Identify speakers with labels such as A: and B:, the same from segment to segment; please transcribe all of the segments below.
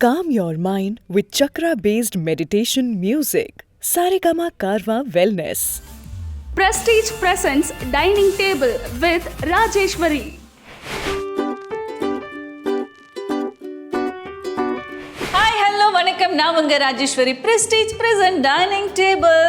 A: Calm your mind with chakra-based meditation music. Saregama Karwa Wellness.
B: Prestige Presents Dining Table with Rajeshwari. Hi, hello, வணக்கம். நான் உங்க Rajeswari. Prestige Present Dining Table.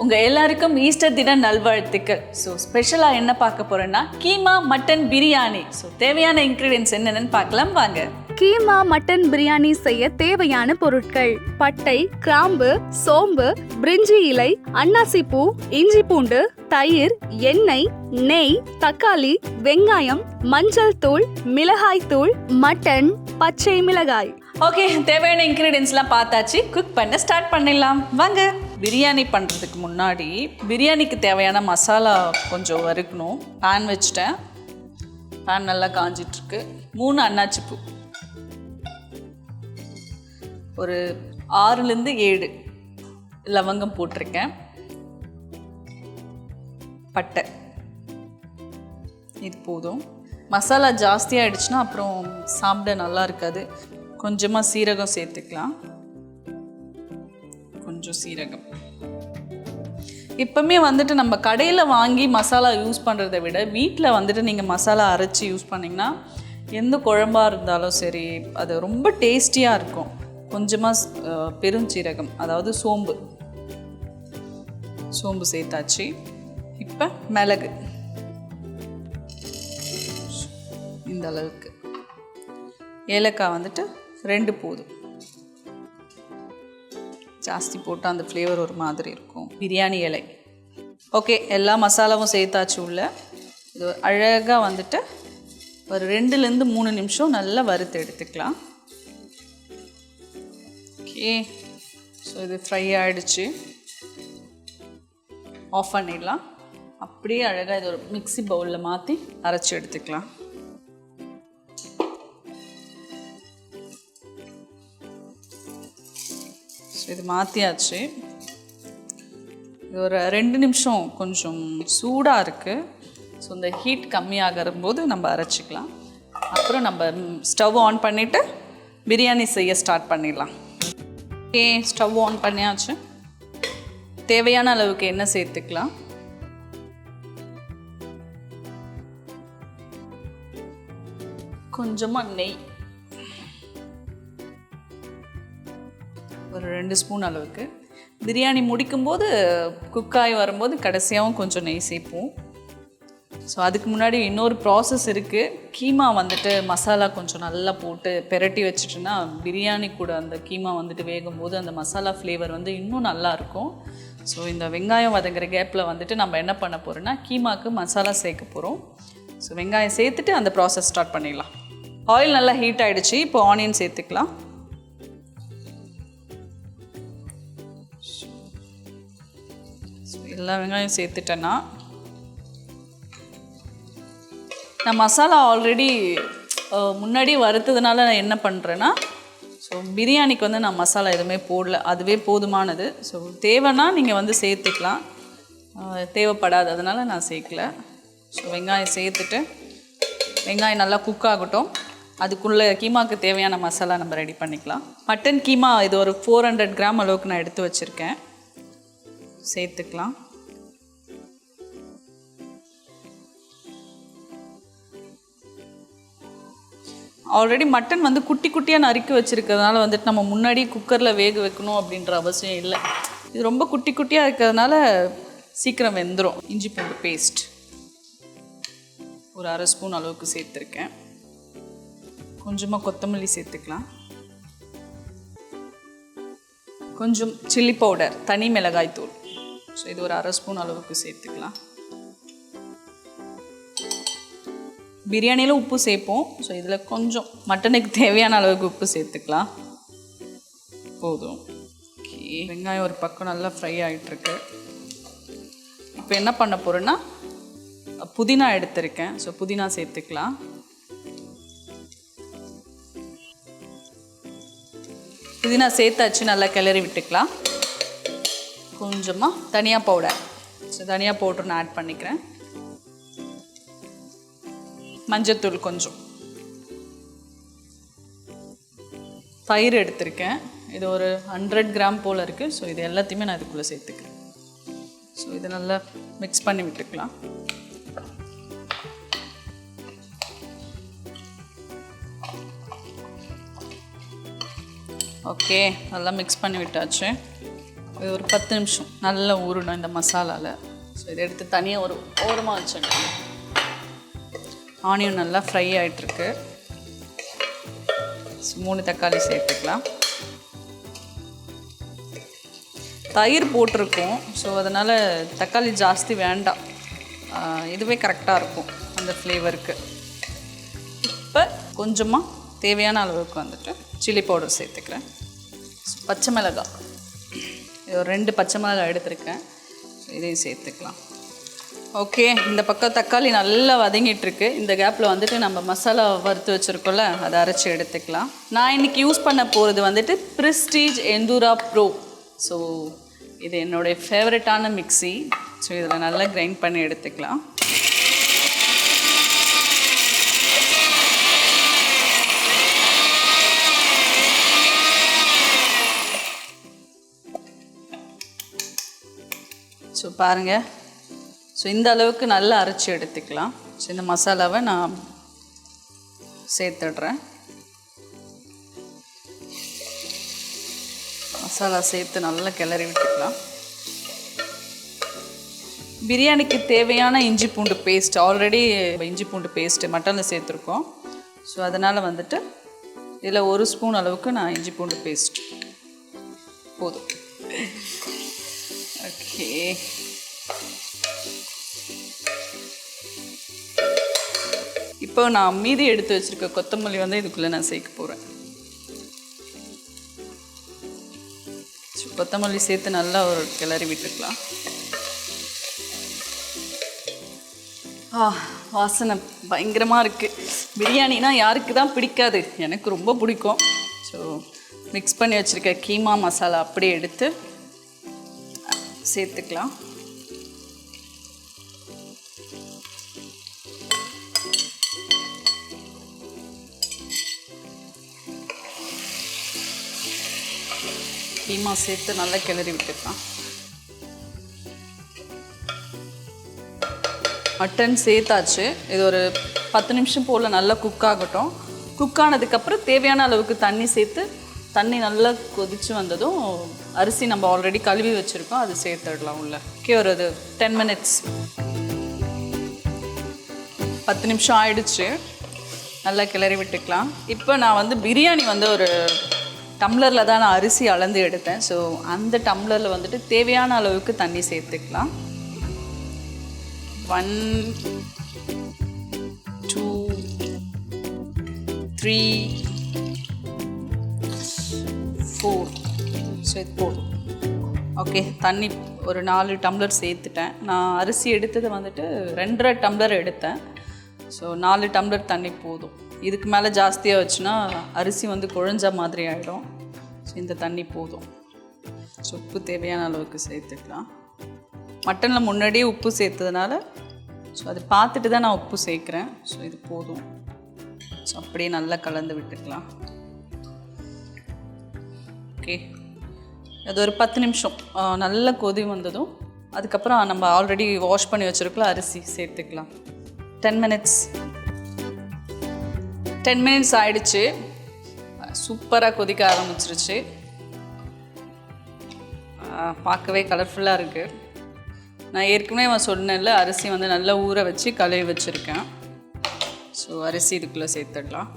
B: உங்கள் எல்லாருக்கும் Easter தின நல்வாழ்த்துக்கள். So ஸ்பெஷலாக என்ன பார்க்க போகிறோன்னா கீமா மட்டன் பிரியாணி. ஸோ தேவையான இன்க்ரீடியன்ஸ் என்னென்னு பார்க்கலாம் வாங்க.
C: கீமா மட்டன் பிரியாணி செய்ய தேவையான பொருட்கள்: பட்டை, கிராம்பு, சோம்பு, பிரிஞ்சி இலை, அன்னாசி பூ, இஞ்சி பூண்டு, தயிர், எண்ணெய், நெய், தக்காளி, வெங்காயம், மஞ்சள் தூள், மிளகாய் தூள், மட்டன், பச்சை மிளகாய்.
B: ஓகே, தேவையான இன்க்ரீடியன்ஸ்லாம் பார்த்தாச்சு. குக் பண்ண ஸ்டார்ட் பண்ணிடலாம் வாங்க. பிரியாணி பண்ணுறதுக்கு முன்னாடி பிரியாணிக்கு தேவையான மசாலா கொஞ்சம் வறுக்கணும். பேன் வச்சுட்டேன். பேன் நல்லா காஞ்சிட்ருக்கு. 3 அன்னாச்சி பூ, ஒரு 6-7 லவங்கம் போட்டிருக்கேன். பட்டை, இது போதும். மசாலா ஜாஸ்தியாகிடுச்சுன்னா அப்புறம் சாப்பிட நல்லா இருக்காது. கொஞ்சமாக சீரகம் சேர்த்துக்கலாம். கொஞ்சம் சீரகம். இப்போவுமே வந்துட்டு நம்ம கடையில் வாங்கி மசாலா யூஸ் பண்ணுறதை விட வீட்டில் வந்துட்டு நீங்கள் மசாலா அரைச்சி யூஸ் பண்ணிங்கன்னா எந்த குழம்பாக இருந்தாலும் சரி அது ரொம்ப டேஸ்டியாக இருக்கும். கொஞ்சமாக பெருஞ்சீரகம், அதாவது சோம்பு சேர்த்தாச்சு. இப்போ மிளகு இந்த அளவுக்கு. ஏலக்காய் வந்துட்டு 2 போதும். ஜாஸ்தி போட்டால் அந்த ஃப்ளேவர் ஒரு மாதிரி இருக்கும். பிரியாணி இலை. ஓகே, எல்லா மசாலாவும் சேர்த்தாச்சு உள்ள. இது அழகாக வந்துட்டு ஒரு 2-3 நிமிஷம் நல்லா வறுத்து எடுத்துக்கலாம். ஓகே, ஸோ இது ஃப்ரை ஆகிடுச்சு. ஆஃப் பண்ணிடலாம். அப்படியே அழகாக இது ஒரு மிக்ஸி பவுலில் மாற்றி அரைச்சி எடுத்துக்கலாம். இது மாற்றியாச்சு. இது ஒரு 2 நிமிஷம் கொஞ்சம் சூடாக இருக்குது. ஸோ இந்த ஹீட் கம்மியாகிற போது நம்ம அரைச்சிக்கலாம். அப்புறம் நம்ம ஸ்டவ் ஆன் பண்ணிவிட்டு பிரியாணி செய்ய ஸ்டார்ட் பண்ணிடலாம். ஓகே, ஸ்டவ் ஆன் பண்ணியாச்சு. தேவையான அளவுக்கு எண்ணெய் சேர்த்துக்கலாம். கொஞ்சமாக நெய், ஒரு 2 ஸ்பூன் அளவுக்கு. பிரியாணி முடிக்கும்போது குக்காகி வரும்போது கடைசியாகவும் கொஞ்சம் நெய் சேர்ப்போம். ஸோ அதுக்கு முன்னாடி இன்னொரு ப்ராசஸ் இருக்குது. கீமா வந்துட்டு மசாலா கொஞ்சம் நல்லா போட்டு பெரட்டி வச்சுட்டுன்னா பிரியாணி கூட அந்த கீமா வந்துட்டு வேகும்போது அந்த மசாலா ஃப்ளேவர் வந்து இன்னும் நல்லாயிருக்கும். ஸோ இந்த வெங்காயம் வதங்குற கேப்பில் வந்துட்டு நம்ம என்ன பண்ண போகிறோன்னா கீமாவுக்கு மசாலா சேர்க்க போகிறோம். ஸோ வெங்காயம் சேர்த்துட்டு அந்த ப்ராசஸ் ஸ்டார்ட் பண்ணிடலாம். ஆயில் நல்லா ஹீட் ஆகிடுச்சு. இப்போ ஆனியன் சேர்த்துக்கலாம். எல்லா வெங்காயம் சேர்த்துட்டேன்னா நான் மசாலா ஆல்ரெடி முன்னாடி வறுத்ததுனால நான் என்ன பண்ணுறேன்னா, ஸோ பிரியாணிக்கு வந்து நான் மசாலா எதுவுமே போடல, அதுவே போதுமானது. ஸோ தேவைன்னா நீங்கள் வந்து சேர்த்துக்கலாம், தேவைப்படாது அதனால் நான் சேர்க்கல. ஸோ வெங்காயம் சேர்த்துட்டு வெங்காயம் நல்லா குக் ஆகட்டும். அதுக்குள்ளே கீமாவுக்கு தேவையான மசாலா நம்ம ரெடி பண்ணிக்கலாம். மட்டன் கீமா இது ஒரு 400 கிராம் அளவுக்கு நான் எடுத்து வச்சுருக்கேன். சேர்த்துக்கலாம். ஆல்ரெடி மட்டன் வந்து குட்டி குட்டியாக நறுக்கி வச்சுருக்கிறதுனால வந்துட்டு நம்ம முன்னாடி குக்கரில் வேக வைக்கணும் அப்படின்ற அவசியம் இல்லை. இது ரொம்ப குட்டி குட்டியாக இருக்கிறதுனால சீக்கிரம் வெந்துடும். இஞ்சி பூண்டு பேஸ்ட் ஒரு 1/2 ஸ்பூன் அளவுக்கு சேர்த்துருக்கேன். கொஞ்சமாக கொத்தமல்லி சேர்த்துக்கலாம். கொஞ்சம் சில்லி பவுடர், தனி மிளகாய் தூள். ஸோ இது ஒரு 1/2 ஸ்பூன் அளவுக்கு சேர்த்துக்கலாம். பிரியாணியில் உப்பு சேர்ப்போம். ஸோ இதில் கொஞ்சம் மட்டனுக்கு தேவையான அளவுக்கு உப்பு சேர்த்துக்கலாம். போதும். ஓகே, வெங்காயம் ஒரு பக்கம் நல்லா ஃப்ரை ஆகிட்டுருக்கு. இப்போ என்ன பண்ண போகிறேன்னா புதினா எடுத்திருக்கேன். ஸோ புதினா சேர்த்துக்கலாம். புதினா சேர்த்தாச்சு, நல்லா கிளறி விட்டுக்கலாம். கொஞ்சமாக தனியா பவுடர், ஸோ தனியா பவுடர் நான் ஆட் பண்ணிக்கிறேன். மஞ்சத்தூள் கொஞ்சம், தயிர் எடுத்திருக்கேன். இது ஒரு 100 கிராம் போல் இருக்குது. ஸோ இது எல்லாத்தையுமே நான் இதுக்குள்ளே சேர்த்துக்கிறேன். ஸோ இதை நல்லா மிக்ஸ் பண்ணி விட்டுக்கலாம். ஓகே, நல்லா மிக்ஸ் பண்ணி விட்டாச்சு. இது ஒரு 10 நிமிஷம் நல்லா ஊறணும் இந்த மசாலாவில். ஸோ இதை எடுத்து தனியாக ஒரு ஓரமாக வச்சுட்டேன். ஆனியன் நல்லா ஃப்ரை ஆகிட்டுருக்கு. ஸோ 3 தக்காளி சேர்த்துக்கலாம். தயிர் போட்டிருக்கோம். ஸோ அதனால் தக்காளி ஜாஸ்தி வேண்டாம், இதுவே கரெக்டாக இருக்கும் அந்த ஃப்ளேவருக்கு. இப்போ கொஞ்சமாக தேவையான அளவுக்கு வந்துட்டு சில்லி பவுடர் சேர்த்துக்கிறேன். பச்சை மிளகாய், இது ஒரு 2 பச்சை மிளகாய் எடுத்துருக்கேன். இதையும் சேர்த்துக்கலாம். ஓகே, இந்த பக்கம் தக்காளி நல்லா வதங்கிட்டுருக்கு. இந்த கேப்பில் வந்துட்டு நம்ம மசாலா வறுத்து வச்சுருக்கோம்ல, அதை அரைச்சி எடுத்துக்கலாம். நான் இன்றைக்கி யூஸ் பண்ண போகிறது வந்துட்டு ப்ரெஸ்டீஜ் எந்தூரா ப்ரோ. ஸோ இது என்னுடைய ஃபேவரட்டான மிக்ஸி. ஸோ இதில் நல்லா கிரைண்ட் பண்ணி எடுத்துக்கலாம். ஸோ பாருங்கள், ஸோ இந்த அளவுக்கு நல்லா அரைச்சி எடுத்துக்கலாம். ஸோ இந்த மசாலாவை நான் சேர்த்துடுறேன். மசாலா சேர்த்து நல்லா கிளறி விட்டுக்கலாம். பிரியாணிக்கு தேவையான இஞ்சி பூண்டு பேஸ்ட், ஆல்ரெடி இஞ்சி பூண்டு பேஸ்ட்டு மட்டனில் சேர்த்துருக்கோம். ஸோ அதனால் வந்துட்டு இதில் 1 ஸ்பூன் அளவுக்கு நான் இஞ்சி பூண்டு பேஸ்ட் போதும். ஓகே, இப்போ நான் மீதி எடுத்து வச்சுருக்க கொத்தமல்லி வந்து இதுக்குள்ளே நான் சேர்க்க போகிறேன். கொத்தமல்லி சேர்த்து நல்லா ஒரு கிளறி விட்டுக்கலாம். வாசனை பயங்கரமாக இருக்குது. பிரியாணினா யாருக்கு தான் பிடிக்காது, எனக்கு ரொம்ப பிடிக்கும். ஸோ மிக்ஸ் பண்ணி வச்சுருக்க கீமா மசாலா அப்படியே எடுத்து சேர்த்துக்கலாம். கீமா சேர்த்து நல்லா கிளறி விட்டுக்கலாம். மட்டன் சேர்த்தாச்சு. இது ஒரு 10 நிமிஷம் போல் நல்லா குக் ஆகட்டும். குக் ஆனதுக்கப்புறம் தேவையான அளவுக்கு தண்ணி சேர்த்து, தண்ணி நல்லா கொதித்து வந்ததும் அரிசி நம்ம ஆல்ரெடி கழுவி வச்சுருக்கோம், அது சேர்த்துடலாம் உள்ள. ஓகே, ஒரு 10 மினிட்ஸ், 10 நிமிஷம் ஆயிடுச்சு. நல்லா கிளறி விட்டுக்கலாம். இப்போ நான் வந்து பிரியாணி வந்து ஒரு டம்ளரில் தான் நான் அரிசி அளந்து எடுத்தேன். ஸோ அந்த டம்ளரில் வந்துட்டு தேவையான அளவுக்கு தண்ணி சேர்த்துக்கலாம். 1 2 3 4. ஸோ இது போதும். ஓகே, தண்ணி ஒரு 4 டம்ளர் சேர்த்துட்டேன். நான் அரிசி எடுத்தது வந்துட்டு 2.5 டம்ளர் எடுத்தேன். ஸோ 4 டம்ளர் தண்ணி போதும். இதுக்கு மேலே ஜாஸ்தியாக வச்சுன்னா அரிசி வந்து குழஞ்ச மாதிரி ஆகிடும். ஸோ இந்த தண்ணி போதும். ஸோ உப்பு தேவையான அளவுக்கு சேர்த்துக்கலாம். மட்டனில் முன்னாடியே உப்பு சேர்த்ததுனால ஸோ அது பார்த்துட்டு தான் நான் உப்பு சேர்க்குறேன். ஸோ இது போதும். ஸோ அப்படியே நல்லா கலந்து விட்டுக்கலாம். ஓகே, அது ஒரு 10 நிமிஷம் நல்லா கொதி வந்ததும் அதுக்கப்புறம் நம்ம ஆல்ரெடி வாஷ் பண்ணி வச்சுருக்கலாம் அரிசி சேர்த்துக்கலாம். 10 மினிட்ஸ் 10 மினிட்ஸ் ஆயிடுச்சு. சூப்பராக கொதிக்க ஆரம்பிச்சிருச்சு. பார்க்கவே கலர்ஃபுல்லாக இருக்குது. நான் ஏற்கனவே சொன்னேன்ல, அரிசி வந்து நல்லா ஊற வச்சு கழுவி வச்சுருக்கேன். ஸோ அரிசி இதுக்குள்ளே சேர்த்துடலாம்.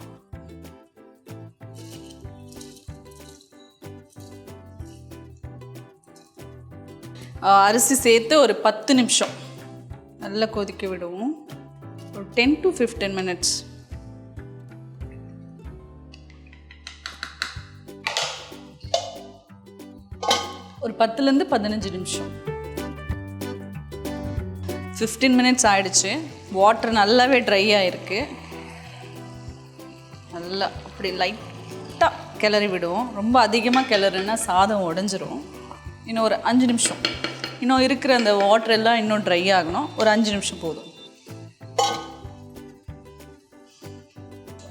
B: அரிசி சேர்த்து ஒரு 10 நிமிஷம் நல்லா கொதிக்க விடுவோம். ஒரு 10 to 15 மினிட்ஸ். ஒரு 10லேருந்து 15 நிமிஷம். 15 மினிட்ஸ் ஆயிடுச்சு. வாட்டர் நல்லாவே ட்ரை ஆகிருக்கு. நல்லா அப்படி லைட்டாக கிளறி விடுவோம். ரொம்ப அதிகமாக கிளறுனா சாதம் உடஞ்சிரும். இன்னும் ஒரு 5 நிமிஷம். இன்னும் இருக்கிற அந்த வாட்டர் எல்லாம் இன்னும் ட்ரை ஆகணும். ஒரு 5 நிமிஷம் போதும்.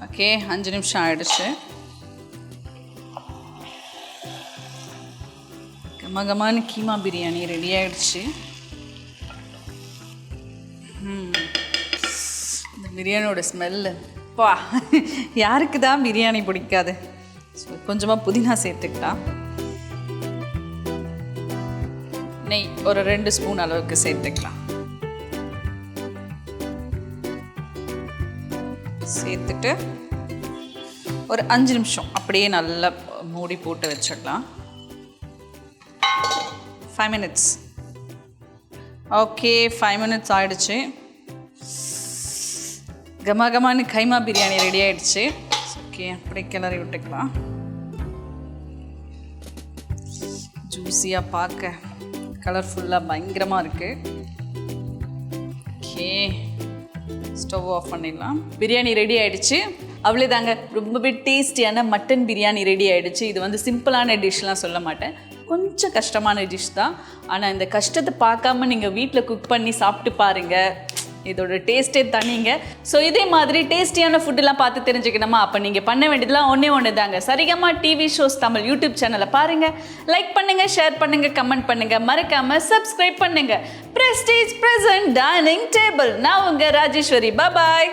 B: ஓகே, 5 நிமிஷம் ஆயிடுச்சு. கமகமான கீமா பிரியாணி ரெடி ஆகிடுச்சு. இந்த பிரியாணியோட ஸ்மெல்லு பா, யாருக்கு தான் பிரியாணி பிடிக்காது. ஸோ கொஞ்சமாக புதினா சேர்த்துக்கலாம். நெய் ஒரு 2 ஸ்பூன் அளவுக்கு சேர்த்துக்கலாம். சேர்த்துட்டு ஒரு 5 நிமிஷம் அப்படியே நல்லா மூடி போட்டு வச்சிடலாம். 5 மினிட்ஸ். ஓகே, 5 மினிட்ஸ் ஆகிடுச்சு. கமகமான கைமா பிரியாணி ரெடி ஆகிடுச்சு. ஓகே, அப்படியே கிளறி விட்டுக்கலாம். ஜூஸியாக பார்க்க கலர்ஃபுல்லாக பயங்கரமாக இருக்குது. ஓகே, ஸ்டவ் ஆஃப் பண்ணிடலாம். பிரியாணி ரெடி ஆகிடுச்சு. அவ்வளோதாங்க, ரொம்பவே டேஸ்டியான மட்டன் பிரியாணி ரெடி ஆகிடுச்சு. இது வந்து சிம்பிளான டிஷ்லாம் சொல்ல மாட்டேன், கொஞ்சம் கஷ்டமான டிஷ் தான். ஆனால் இந்த கஷ்டத்தை பார்க்காம நீங்கள் வீட்டில் குக் பண்ணி சாப்பிட்டு பாருங்கள், இதோட டேஸ்ட்டே தனிங்க. ஸோ இதே மாதிரி டேஸ்டியான ஃபுட்டெல்லாம் பார்த்து தெரிஞ்சுக்கணுமா? அப்போ நீங்கள் பண்ண வேண்டியதுலாம் ஒன்று தாங்க. Saregama TV shows Tamil YouTube சேனலை பாருங்கள், லைக் பண்ணுங்கள், ஷேர் பண்ணுங்கள், கமெண்ட் பண்ணுங்கள், மறக்காமல் சப்ஸ்கிரைப் பண்ணுங்கள். Prestige present dining table. நான் உங்கள் ராஜேஸ்வரி. பாய்.